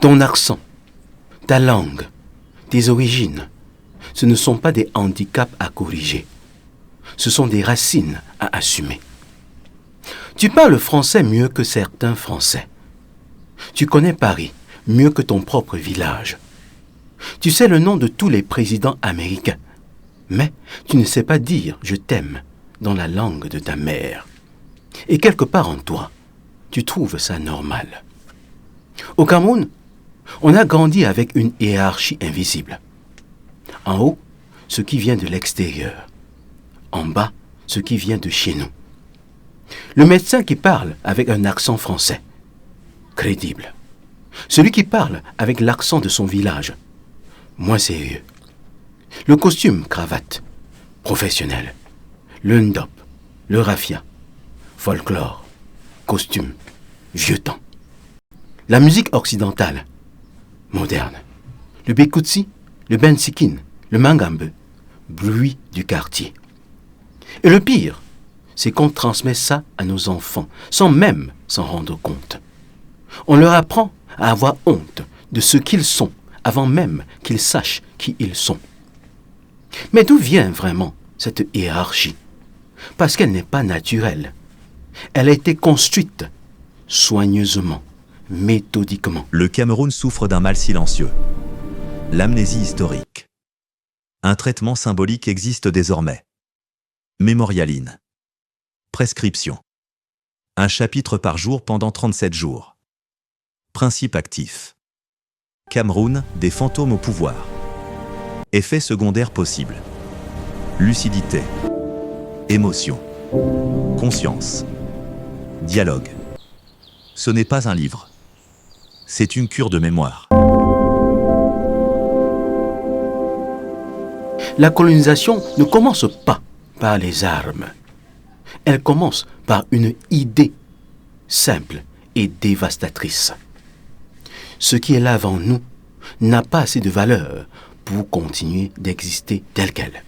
Ton accent, ta langue, tes origines, ce ne sont pas des handicaps à corriger. Ce sont des racines à assumer. Tu parles français mieux que certains Français. Tu connais Paris mieux que ton propre village. Tu sais le nom de tous les présidents américains, mais tu ne sais pas dire « je t'aime » dans la langue de ta mère. Et quelque part en toi, tu trouves ça normal. Au Cameroun, on a grandi avec une hiérarchie invisible. En haut, ce qui vient de l'extérieur. En bas, ce qui vient de chez nous. Le médecin qui parle avec un accent français, crédible. Celui qui parle avec l'accent de son village, moins sérieux. Le costume, cravate, professionnel. Le ndop, le raffia, folklore, costume, vieux temps. La musique occidentale, moderne. Le bekutsi, le bensikin, le mangambe, bruit du quartier. Et le pire, c'est qu'on transmet ça à nos enfants, sans même s'en rendre compte. On leur apprend à avoir honte de ce qu'ils sont, avant même qu'ils sachent qui ils sont. Mais d'où vient vraiment cette hiérarchie? Parce qu'elle n'est pas naturelle. Elle a été construite soigneusement, méthodiquement. Le Cameroun souffre d'un mal silencieux. L'amnésie historique. Un traitement symbolique existe désormais. Mémorialine. Prescription. Un chapitre par jour pendant 37 jours. Principe actif. Cameroun, des fantômes au pouvoir. Effets secondaires possibles. Lucidité. Émotion. Conscience. Dialogue. Ce n'est pas un livre. C'est une cure de mémoire. La colonisation ne commence pas par les armes. Elle commence par une idée simple et dévastatrice. Ce qui est là avant nous n'a pas assez de valeur pour continuer d'exister tel quel.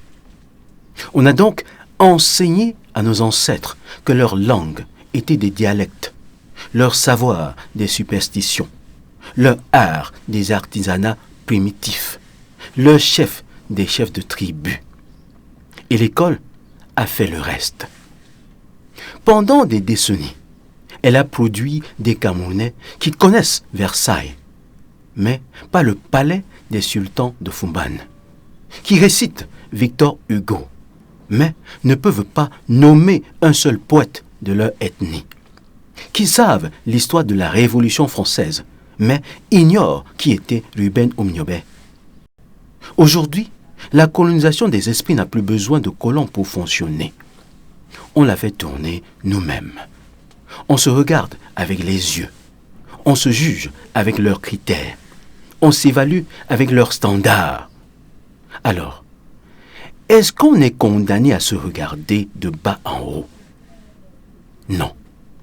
On a donc enseigné à nos ancêtres que leur langue était des dialectes, leur savoir des superstitions, leur art des artisanats primitifs, leur chef des chefs de tribu. Et l'école a fait le reste. Pendant des décennies, elle a produit des Camerounais qui connaissent Versailles, mais pas le palais des sultans de Fumban, qui récitent Victor Hugo, mais ne peuvent pas nommer un seul poète de leur ethnie, qui savent l'histoire de la Révolution française, mais ignorent qui était Ruben Oumniobé. Aujourd'hui, la colonisation des esprits n'a plus besoin de colons pour fonctionner. On la fait tourner nous-mêmes. On se regarde avec les yeux. On se juge avec leurs critères. On s'évalue avec leurs standards. Alors, est-ce qu'on est condamné à se regarder de bas en haut? Non.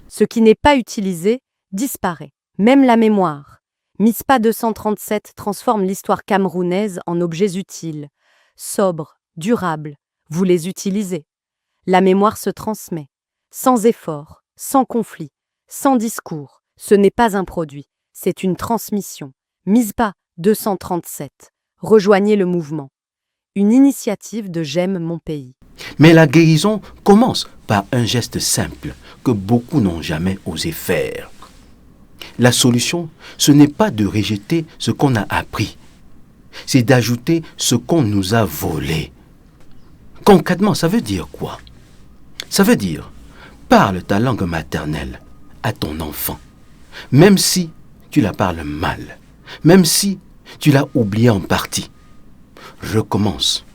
Ce qui n'est pas utilisé disparaît. Même la mémoire. MISPA 237 transforme l'histoire camerounaise en objets utiles, sobres, durables. Vous les utilisez. La mémoire se transmet, sans effort, sans conflit, sans discours. Ce n'est pas un produit, c'est une transmission. MISPA 237. Rejoignez le mouvement. Une initiative de J'aime mon pays. Mais la guérison commence par un geste simple que beaucoup n'ont jamais osé faire. La solution, ce n'est pas de rejeter ce qu'on a appris, c'est d'ajouter ce qu'on nous a volé. Concrètement, ça veut dire quoi? Ça veut dire, parle ta langue maternelle à ton enfant, même si tu la parles mal, même si tu l'as oubliée en partie. Recommence.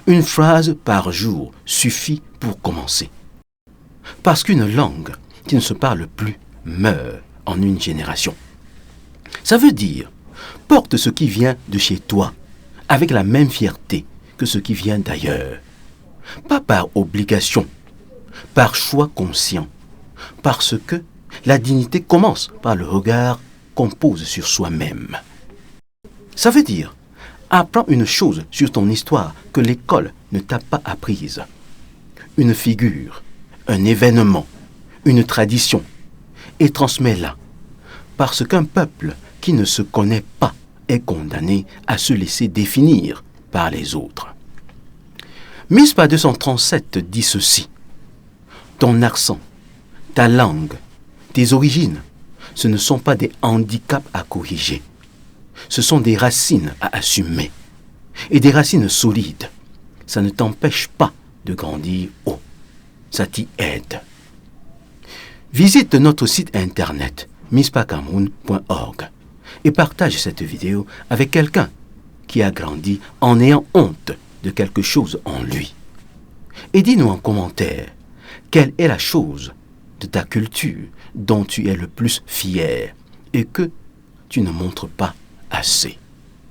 Une phrase par jour suffit pour commencer. Parce qu'une langue qui ne se parle plus meurt en une génération. Ça veut dire, porte ce qui vient de chez toi avec la même fierté que ce qui vient d'ailleurs. Pas par obligation, par choix conscient, parce que la dignité commence par le regard qu'on pose sur soi-même. Ça veut dire, apprends une chose sur ton histoire que l'école ne t'a pas apprise. Une figure, un événement, une tradition, et transmets-la. Parce qu'un peuple qui ne se connaît pas est condamné à se laisser définir par les autres. Mispa 237 dit ceci: ton accent, ta langue, tes origines, ce ne sont pas des handicaps à corriger. Ce sont des racines à assumer. Et des racines solides. Ça ne t'empêche pas de grandir haut. Ça t'y aide. Visite notre site internet mispacameroun.org et partage cette vidéo avec quelqu'un qui a grandi en ayant honte de quelque chose en lui. Et dis-nous en commentaire quelle est la chose de ta culture dont tu es le plus fier et que tu ne montres pas assez.